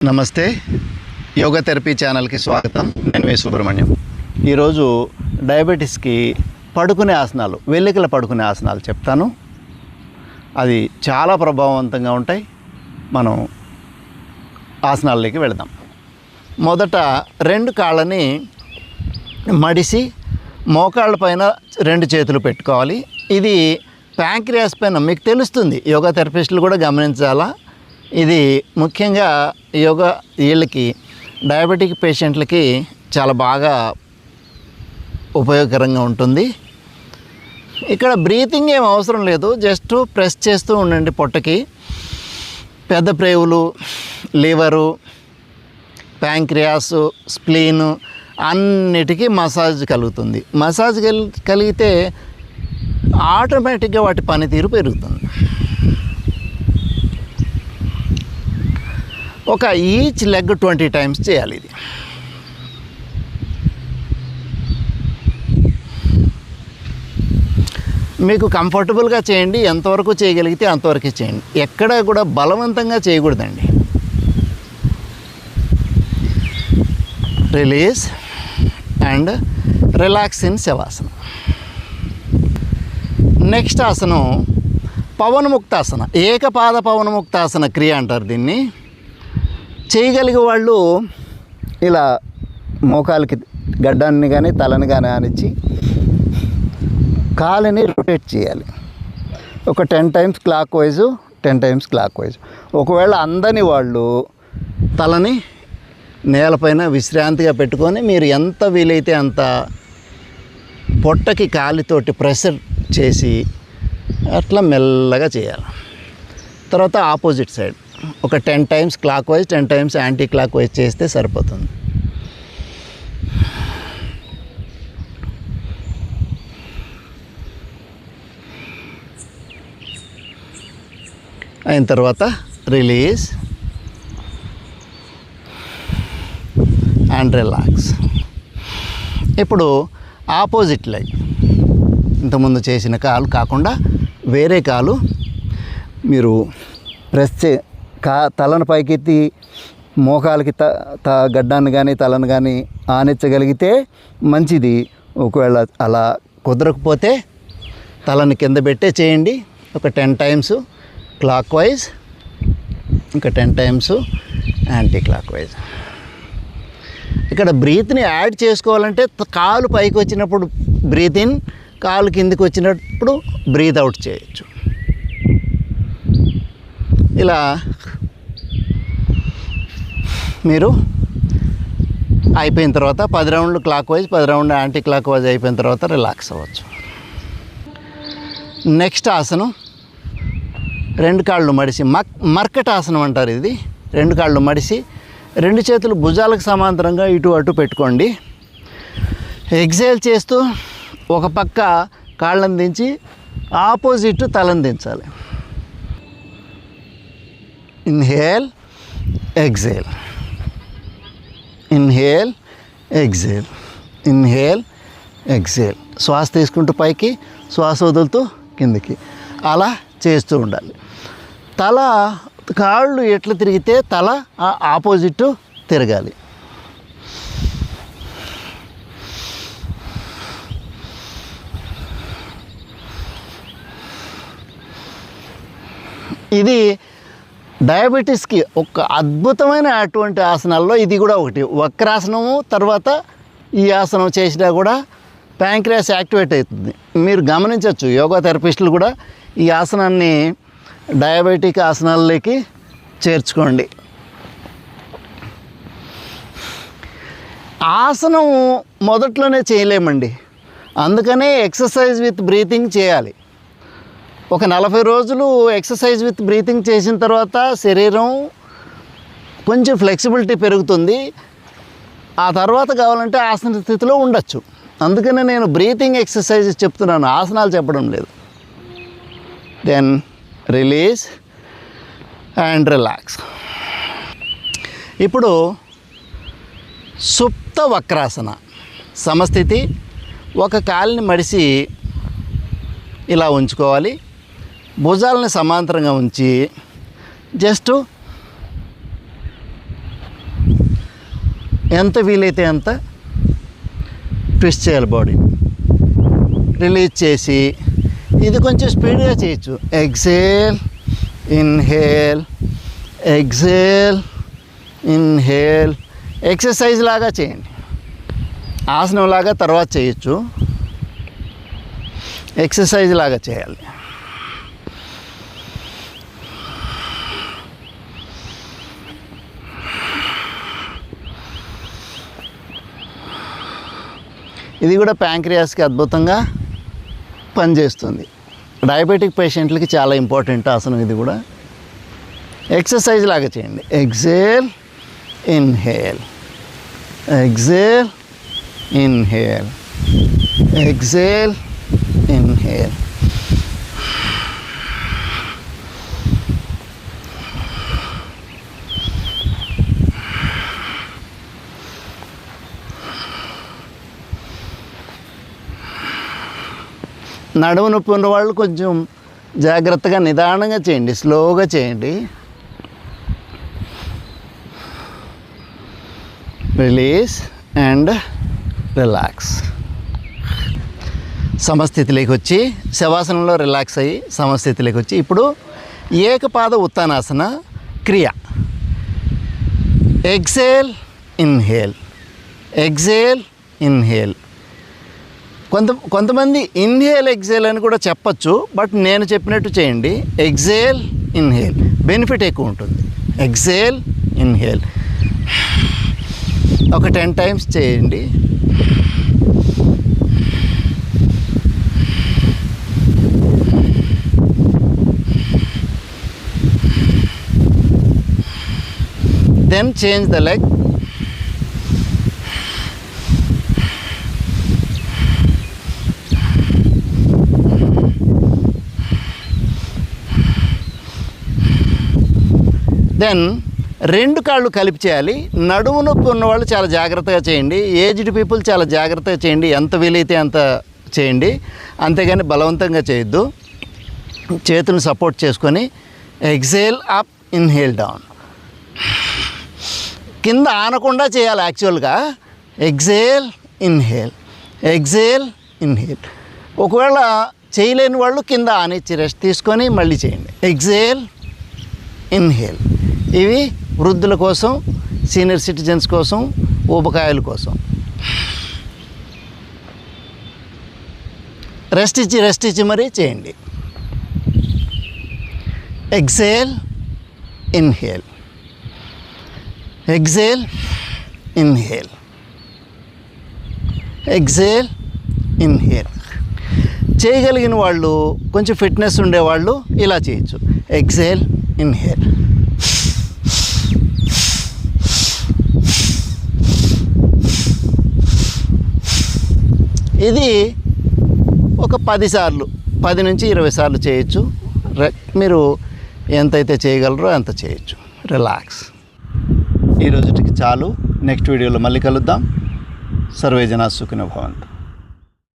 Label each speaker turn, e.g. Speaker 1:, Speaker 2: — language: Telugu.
Speaker 1: నమస్తే, యోగా థెరపీ ఛానల్కి స్వాగతం. నేను వి సుబ్రహ్మణ్యం. ఈరోజు డయాబెటీస్కి పడుకునే ఆసనాలు, వెల్లికల పడుకునే ఆసనాలు చెప్తాను. అది చాలా ప్రభావవంతంగా ఉంటాయి. మనం ఆసనాల్లోకి వెళదాం. మొదట రెండు కాళ్ళని మడిసి మోకాళ్ళ పైన రెండు చేతులు పెట్టుకోవాలి. ఇది ప్యాంక్రియాస్ పైన మీకు తెలుస్తుంది, యోగా థెరపిస్టులు కూడా గమనించాలా. ఇది ముఖ్యంగా యోగా వీళ్ళకి డయాబెటిక్ పేషెంట్లకి చాలా బాగా ఉపయోగకరంగా ఉంటుంది. ఇక్కడ బ్రీతింగ్ ఏం అవసరం లేదు, జస్ట్ ప్రెస్ చేస్తూ ఉండండి పొట్టకి. పెద్ద ప్రేవులు, లివరు, ప్యాంక్రియాస్, స్ప్లీను అన్నిటికీ మసాజ్ కలుగుతుంది. మసాజ్ కలిగితే ఆటోమేటిక్గా వాటి పనితీరు పెరుగుతుంది. ఒక ఈచ్ లెగ్ 20 టైమ్స్ చేయాలి. ఇది మీకు కంఫర్టబుల్గా చేయండి, ఎంతవరకు చేయగలిగితే అంతవరకు చేయండి. ఎక్కడ కూడా బలవంతంగా చేయకూడదండి. Release and relax in శవాసన. Next ఆసనం పవనముక్తాసన, ఏకపాద పవనముక్తాసన క్రియ అంటారు దీన్ని. చేయగలిగే వాళ్ళు ఇలా మోకాలకి గడ్డాన్ని కానీ తలని కానీ ఆనిచ్చి కాలుని రొటేట్ చేయాలి. ఒక 10 times clock wise, 10 times clock wise. ఒకవేళ అందని వాళ్ళు తలని నేలపైన విశ్రాంతిగా పెట్టుకొని మీరు ఎంత వీలైతే అంత పొట్టకి కాలితోటి ప్రెషర్ చేసి అట్లా మెల్లగా చేయాలి. తర్వాత ఆపోజిట్ సైడ్ ఒక 10 times clock wise, 10 times anti clock wise చేస్తే సరిపోతుంది. అయిన తర్వాత రిలీజ్ అండ్ రిలాక్స్. ఇప్పుడు ఆపోజిట్ లెగ్, ఇంతకుముందు చేసిన కాలు కాకుండా వేరే కాలు మీరు ప్రెస్ తలను పైకెత్తి మోకాలకి గడ్డాన్ని కానీ తలను కానీ ఆనించగలిగితే మంచిది. ఒకవేళ అలా కుదరకపోతే తలని కింద పెట్టే చేయండి. ఒక 10 టైమ్స్ క్లాక్ వైజ్, ఇంకా 10 టైమ్స్ యాంటీ క్లాక్ వైజ్. ఇక్కడ బ్రీత్ని యాడ్ చేసుకోవాలంటే కాలు పైకి వచ్చినప్పుడు బ్రీత్ ఇన్, కాలు కిందికి వచ్చినప్పుడు బ్రీత్ అవుట్ చేయొచ్చు. ఇలా మీరు అయిపోయిన తర్వాత 10 రౌండ్లు క్లాక్ వైజ్, 10 రౌండ్లు యాంటీ క్లాక్ వైజ్ అయిపోయిన తర్వాత రిలాక్స్ అవ్వచ్చు. నెక్స్ట్ ఆసనం రెండు కాళ్ళు మడిసి, మర్కటాసనం అంటారు ఇది. రెండు కాళ్ళు మడిసి రెండు చేతులు భుజాలకు సమాంతరంగా ఇటు అటు పెట్టుకోండి. ఎక్సేల్ చేస్తూ ఒక పక్క కాళ్ళని దించి ఆపోజిట్ తలని దించాలి. Inhale, exhale, inhale, exhale, inhale, exhale. శ్వాస తీసుకుంటూ పైకి, శ్వాస వదులుతూ కిందికి, అలా చేస్తూ ఉండాలి. తల కాళ్ళు ఎట్లా తిరిగితే తల ఆపోజిట్ తిరగాలి. ఇది డయాబెటీస్కి ఒక అద్భుతమైన అటువంటి ఆసనాల్లో ఇది కూడా ఒకటి. వక్రాసనము తర్వాత ఈ ఆసనం చేసినా కూడా ప్యాంక్రియాస్ యాక్టివేట్ అవుతుంది. మీరు గమనించవచ్చు, యోగా థెరపిస్టులు కూడా ఈ ఆసనాన్ని డయాబెటిక్ ఆసనాల్లోకి చేర్చుకోండి. ఆసనం మొదట్లోనే చేయలేమండి, అందుకనే ఎక్సర్సైజ్ విత్ బ్రీతింగ్ చేయాలి. ఒక 40 రోజులు ఎక్సర్సైజ్ విత్ బ్రీతింగ్ చేసిన తర్వాత శరీరం కొంచెం ఫ్లెక్సిబిలిటీ పెరుగుతుంది. ఆ తర్వాత కావాలంటే ఆసన స్థితిలో ఉండొచ్చు. అందుకనే నేను బ్రీతింగ్ ఎక్సర్సైజ్ చెప్తున్నాను, ఆసనాలు చెప్పడం లేదు. Then release and relax. ఇప్పుడు సుప్త వక్రాసన సమస్థితి. ఒక కాలుని మడిసి ఇలా ఉంచుకోవాలి. భుజాలని సమాంతరంగా ఉంచి జస్ట్ ఎంత వీలైతే అంత ట్విస్ట్ చేయాలి బాడీని. రిలీజ్ చేసి ఇది కొంచెం స్పీడ్గా చేయొచ్చు. Exhale, inhale, exhale, inhale. Exercise లాగా చేయండి, ఆసనం లాగా తర్వాత చేయొచ్చు, ఎక్సర్సైజ్ లాగా చేయాలి. ఇది కూడా ప్యాంక్రియాస్కి అద్భుతంగా పనిచేస్తుంది. డయాబెటిక్ పేషెంట్లకి చాలా ఇంపార్టెంట్ ఆసనం ఇది కూడా. ఎక్సర్సైజ్ లాగా చేయండి. Exhale, inhale, exhale, inhale, exhale, inhale. నడుము నొప్పి ఉన్న వాళ్ళు కొంచెం జాగ్రత్తగా నిదానంగా చేయండి, స్లోగా చేయండి. Release and relax. సమస్థితిలోకి వచ్చి శవాసనంలో రిలాక్స్ అయ్యి సమస్థితిలోకి వచ్చి ఇప్పుడు ఏకపాద ఉత్తానాసన క్రియ. Exhale, inhale, exhale, inhale. కొంతమంది ఇన్హేల్ ఎక్సేల్ అని కూడా చెప్పచ్చు, బట్ నేను చెప్పినట్టు చేయండి. ఎక్సేల్, ఇన్హేల్, బెనిఫిట్ ఎక్కువ ఉంటుంది. ఎక్సేల్, ఇన్హేల్ ఒక 10 టైమ్స్ చేయండి. Then change the leg. దెన్ 2 కాళ్ళు కలిపి చేయాలి. నడుము నొప్పి ఉన్నవాళ్ళు చాలా జాగ్రత్తగా చేయండి. ఏజ్డ్ పీపుల్ చాలా జాగ్రత్తగా చేయండి. ఎంత వీలైతే అంత చేయండి, అంతేగాని బలవంతంగా చేయొద్దు. చేతులను సపోర్ట్ చేసుకొని ఎక్సేల్ అప్, ఇన్హేల్ డౌన్. కింద ఆనకుండా చేయాలి యాక్చువల్గా. Exhale, inhale, exhale, inhale. ఒకవేళ చేయలేని వాళ్ళు కింద ఆనిచ్చి రెస్ట్ తీసుకొని మళ్ళీ చేయండి. Exhale, inhale. ఇవి వృద్ధుల కోసం, సీనియర్ సిటిజన్స్ కోసం, ఊబకాయల కోసం. రెస్ట్ ఇచ్చి మరీ చేయండి. Exhale, inhale, exhale, inhale, exhale, inhale. చేయగలిగిన వాళ్ళు, కొంచెం ఫిట్నెస్ ఉండేవాళ్ళు ఇలా చేయొచ్చు. Exhale, inhale. ఇది ఒక 10 సార్లు, 10 నుంచి 20 సార్లు చేయొచ్చు. మీరు ఎంతైతే చేయగలరో అంత చేయొచ్చు. రిలాక్స్. ఈరోజుకి చాలు. నెక్స్ట్ వీడియోలో మళ్ళీ కలుద్దాం. సర్వే జనా సుఖినో భవంతు.